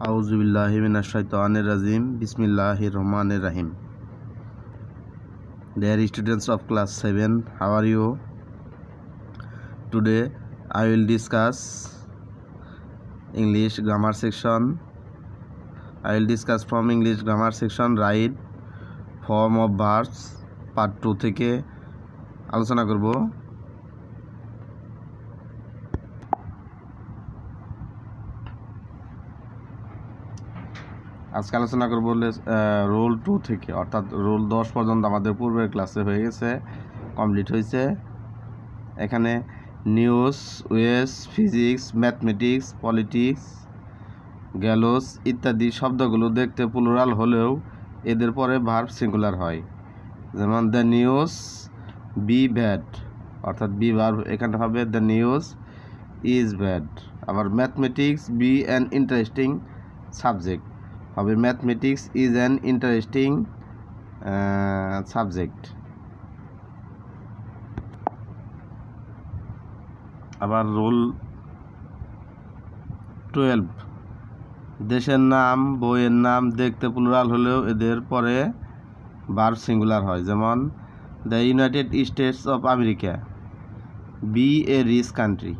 Auzubillahi minash-shaytanir-rajim. Bismillahir-rahmanir-rahim. Dear students of class 7, how are you? Today I will discuss English grammar section. I will discuss from English grammar section right form of verbs part 2 থেকে আলোচনা করব। আজকে আলোচনা করব role 2 থেকে, অর্থাৎ role 10 পর্যন্ত আমাদের পূর্বের ক্লাসে হয়ে গেছে, কমপ্লিট হয়েছে। এখানে নিউজ, ওয়েস, ফিজিক্স, ম্যাথমেটিক্স, পলিটিক্স, গ্যালোস ইত্যাদি শব্দগুলো দেখতে প্লুরাল হলেও এদের পরে ভার্ব সিঙ্গুলার হয়। যেমন দ্য নিউজ বি ব্যাড, অর্থাৎ বি ভার্ব এখানে হবে দ্য নিউজ ইজ ব্যাড। আবার mathematics be an interesting subject হবে mathematics is an interesting subject. আবার রোল 12 দেশের নাম, বইয়ের নাম দেখতে প্লুরাল হলেও এদের পরে ভার্ব সিঙ্গুলার হয়। যেমন the United States of America be a rich country,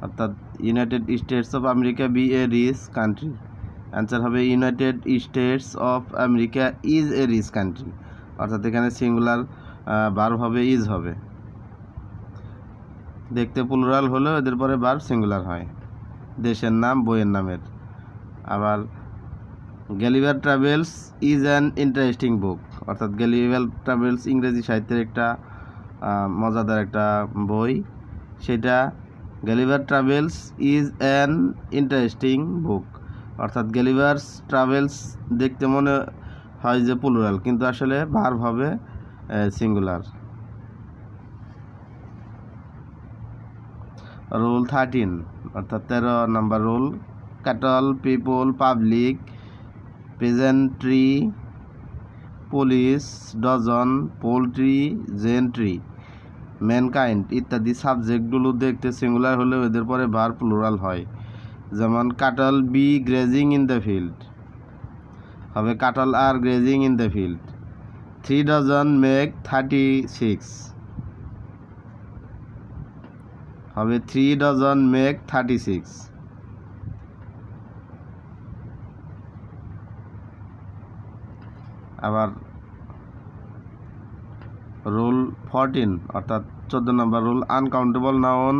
অর্থাৎ United States of America be a rich country. Answer হবে United States of America is a rich country, অর্থাৎ এখানে সিঙ্গুলার ভার্ব হবে ইজ হবে। দেখতে plural হলেও এদের পরে ভার্ব সিঙ্গুলার হয় দেশের নাম, বইয়ের নামের। আবার Gulliver Travels is an interesting book, অর্থাৎ গ্যালিভার ট্রাভেলস ইংরেজি সাহিত্যের একটা মজাদার একটা বই, সেটা Gulliver Travels is an interesting book, অর্থাৎ গ্যালিভার্স ট্রাভেলস দেখতে মনে হয় যে প্লুরাল, কিন্তু আসলে ভার্ব হবে সিঙ্গুলার। রুল 13 অর্থাৎ 13 নম্বর rule, cattle, people, public, peasantry, police, dozen, poultry, gentry, mankind ইত্যাদি সাবজেক্টগুলো দেখতে সিঙ্গুলার হলেও এদের পরে ভার্ব প্লুরাল হয়। যেমন cattle be grazing in the field হবে cattle are grazing in the field. 3 dozen make 36 হবে 3 ডজন মেক 36। আবার রুল 14 অর্থাৎ 14 নম্বর রুল, আনকাউন্টেবল নাউন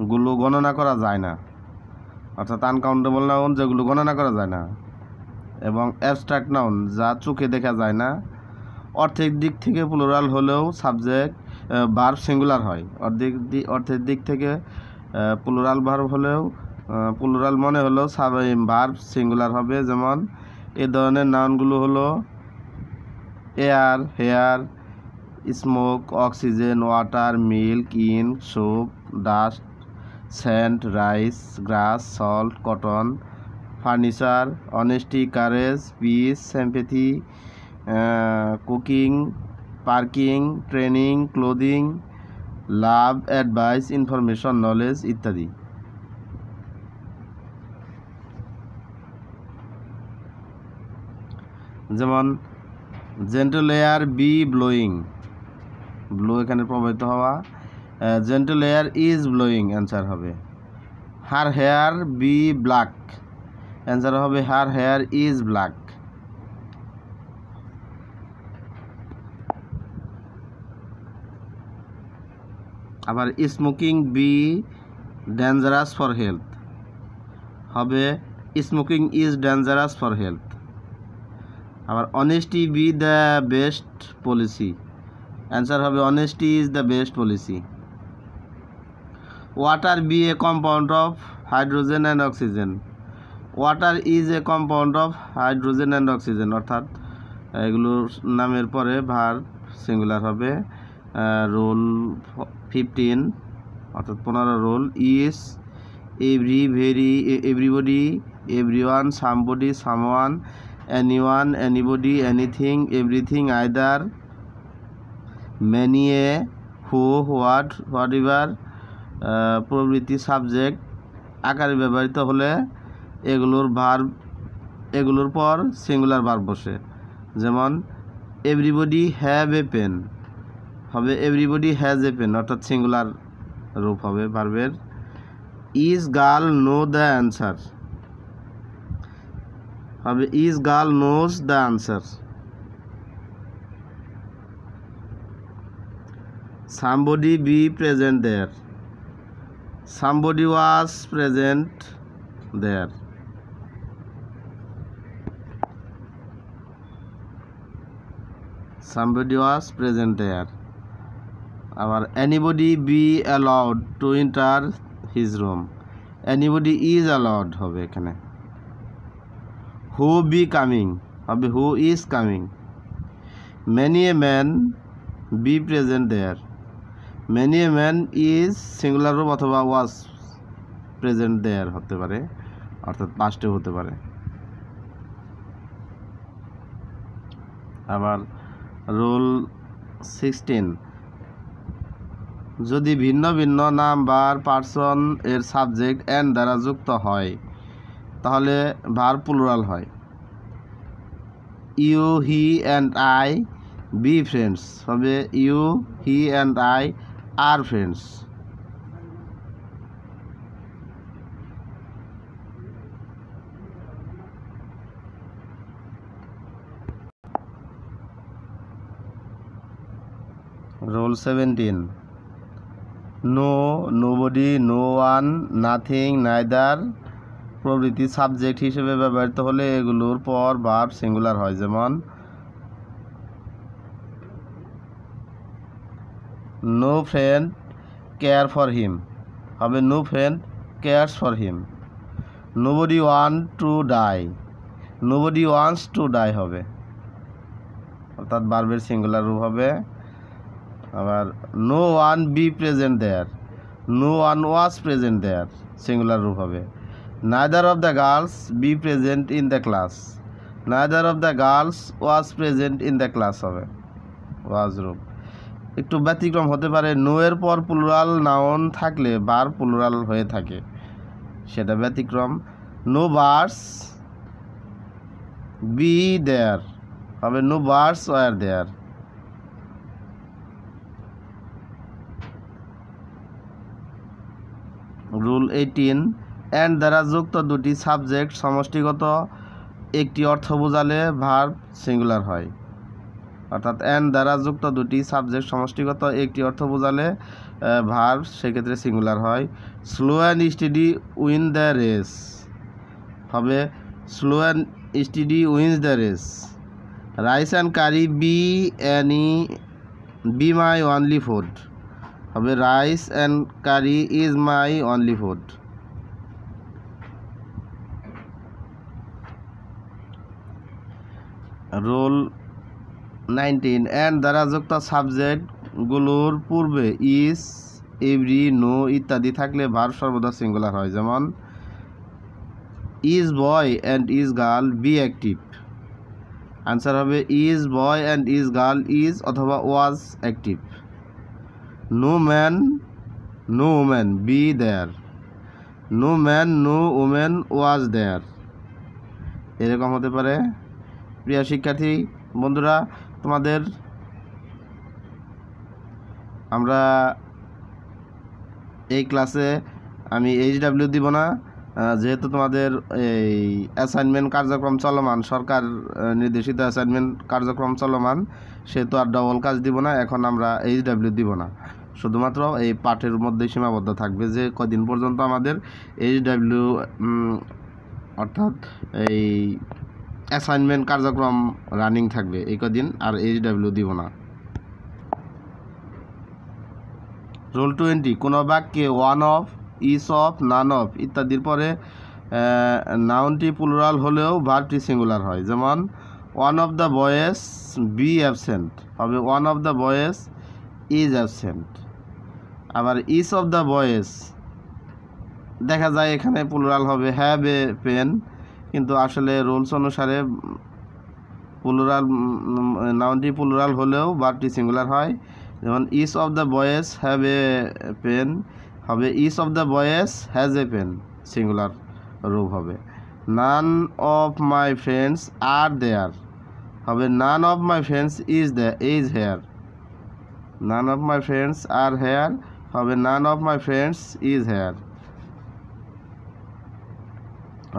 গুলো গণনা করা যায় না, অর্থাৎ আনকাউন্টেবল নাউন যেগুলো গণনা করা যায় না, এবং অ্যাবস্ট্রাক্ট নাউন যা চোখে দেখা যায় না, অর্থের দিক থেকে প্লুরাল হলেও সাবজেক্ট ভার্ব সিঙ্গুলার হয়। অর্থের দিক থেকে প্লুরাল ভার্ব হলেও প্লুরাল মনে হলেও ভার্ব সিঙ্গুলার হবে। যেমন এ ধরনের নাউনগুলো হলো air, hair, smoke, oxygen, water, milk, ink, soap, dust, sand, rice, grass, salt, cotton, furniture, honesty, courage, peace, sympathy, cooking, parking, training, clothing, love, advice, information, knowledge ইত্যাদি। যেমন gentle air be blowing, blow এখানে প্রবাহিত হওয়া, gentle air is blowing answer হবে। Her hair be black, answer হবে her hair is black. আবার smoking be dangerous for health হবে smoking is dangerous for health. আবার honesty be the best policy, answer হবে honesty is the best policy. Water be a compound of hydrogen and oxygen, water is a compound of hydrogen and oxygen, অর্থাৎ এগুলোর নামের পরে verb singular হবে। Rule 15 অর্থাৎ 15 rule, each everybody, everyone, somebody, someone, anyone, anybody, anything, everything, either, many, a, who, what, whatever প্রভৃতি subject আকারে ব্যবহৃত হলে এগুলোর পর সিঙ্গুলার ভার্ব বসে। যেমন এভরিবডি হ্যাভ এ পেন হবে এভরিবডি হ্যাজ এ পেন, অর্থাৎ সিঙ্গুলার রূপ হবে ভার্বের। Each girl know the answer হবে each girl knows the answer. somebody be present there, somebody was present there। somebody was present there। আবার anybody be allowed to enter his room, anybody is allowed হবে এখানে। who be coming হবে who is coming। many a man be present there, many a man is singular রূপ অথবা was present there হতে পারে, অর্থাৎ পাস্টে হতে পারে। আবার রুল 16, যদি ভিন্ন ভিন্ন নাম বা পার্সন এর সাবজেক্ট এন্ড দ্বারা যুক্ত হয় তাহলে ভার্ব প্লুরাল হয়। You he and I be friends হবে you he and I are friends. Rule 17, no, nobody, no one, nothing, neither প্রভৃতি সাবজেক্ট হিসেবে ব্যবহৃত হলে এগুলোর পর ভার্ব সিঙ্গুলার হয়। যেমন no friend care for him হবে no friend cares for him. Nobody want to die, nobody wants to die হবে, অর্থাৎ ভার্বের সিঙ্গুলার রূপ হবে। আবার no one be present there, no one was present there singular রূপ হবে। Neither of the girls be present in the class, neither of the girls was present in the class হবে ওয়াজ রূপ। একটু ব্যতিক্রম হতে পারে, নো এর পর প্লুরাল নাউন থাকলে ভার্ব প্লুরাল হয়ে থাকে, সেটা ব্যতিক্রম। নো বার্ডস বি দেয়ার হবে no birds were there. Rule 18, and দ্বারা যুক্ত দুটি সাবজেক্ট সমষ্টিগত একটি অর্থ বোঝালে ভার্ব সিঙ্গুলার হয়, অর্থাৎ অ্যান্ড দ্বারা যুক্ত দুটি সাবজেক্ট সমষ্টিগত একটি অর্থ বোঝালে ভার্ব সেক্ষেত্রে সিঙ্গুলার হয়। Slow and steady win the race হবে slow and steady wins the race. Rice and curry be my only food হবে rice and curry is my only food. Rule 19, and দ্বারা যুক্ত সাবজেক্টগুলোর পূর্বে ইজ, এভরি, নো ইত্যাদি থাকলে verb সর্বদা singular হয়। যেমন each boy and each girl be active, answer হবে each boy and each girl is অথবা was active. No man no woman be there, no man no woman was there এরকম হতে পারে। প্রিয় শিক্ষার্থী বন্ধুরা, তোমাদের আমরা এই ক্লাসে আমি HW দিব না, যেহেতু তোমাদের এই অ্যাসাইনমেন্ট কার্যক্রম চলমান, সরকার নির্দেশিত অ্যাসাইনমেন্ট কার্যক্রম চলমান, সেহেতু আর ডবল কাজ দিব না। এখন আমরা HW দিব না, শুধুমাত্র এই পাঠের মধ্যেই সীমাবদ্ধ থাকবে যে কদিন পর্যন্ত আমাদের HW অর্থাৎ এই অ্যাসাইনমেন্ট কার্যক্রম রানিং থাকবে এই কদিন, আর HW দিব না। রুল 20, কোনো বাক্যে one of, each of, none of ইত্যাদির পরে নাউনটি প্লুরাল হলেও ভার্বটি সিঙ্গুলার হয়। যেমন one of the boys be absent হবে one of the boys is absent. আবার ইস অফ দ্য বয়েস দেখা যায় এখানে প্লুরাল হবে হ্যাভ এ পেন, কিন্তু আসলে রুলস অনুসারে প্লুরাল নাউনটি প্লুরাল হলেও ভার্বটি সিঙ্গুলার হয়। যেমন each of the boys have a pen হবে each of the boys has a pen singular রূপ হবে। None of my friends are there হবে none of my friends is here. None of my friends are here হবে none of my friends is here.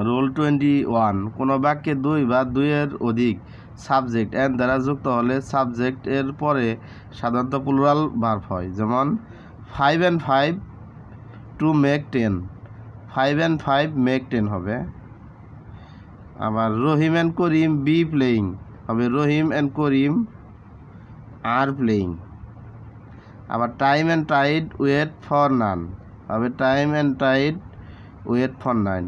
Rule 21, কোনো বাক্যে 2 বা 2-এর অধিক subject N দ্বারা যুক্ত হলে সাবজেক্ট এর পরে সাধারণত প্লুরাল ভার্ব হয়। যেমন 5 and 5 to make 10, 5 and 5 make 10 হবে। আবার Rahim and Karim be playing হবে Rahim and Karim are playing. আবার time and tide wait for none হবে time and tide wait for none,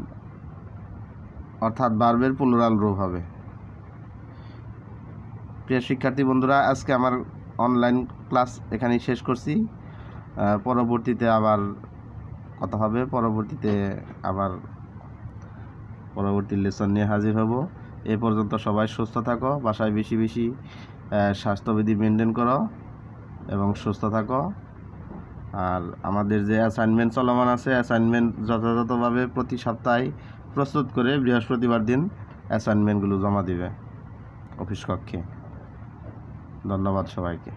অর্থাৎ ভার্বের প্লুরাল রূপ হবে। প্রিয় শিক্ষার্থী বন্ধুরা, আজকে আমার অনলাইন ক্লাস এখানেই শেষ করছি। পরবর্তীতে আবার কথা হবে, পরবর্তী লেসন নিয়ে হাজির হব। এ পর্যন্ত সবাই সুস্থ থাকো, বাসায় বেশি বেশি স্বাস্থ্যবিধি মেনটেন করো এবং সুস্থ থাকো। আর আমাদের যে অ্যাসাইনমেন্ট চলমান আছে, অ্যাসাইনমেন্ট যথাযথভাবে প্রতি সপ্তাহে প্রস্তুত করে বৃহস্পতিবার দিন অ্যাসাইনমেন্টগুলো জমা দিবে অফিস কক্ষে। ধন্যবাদ সবাইকে।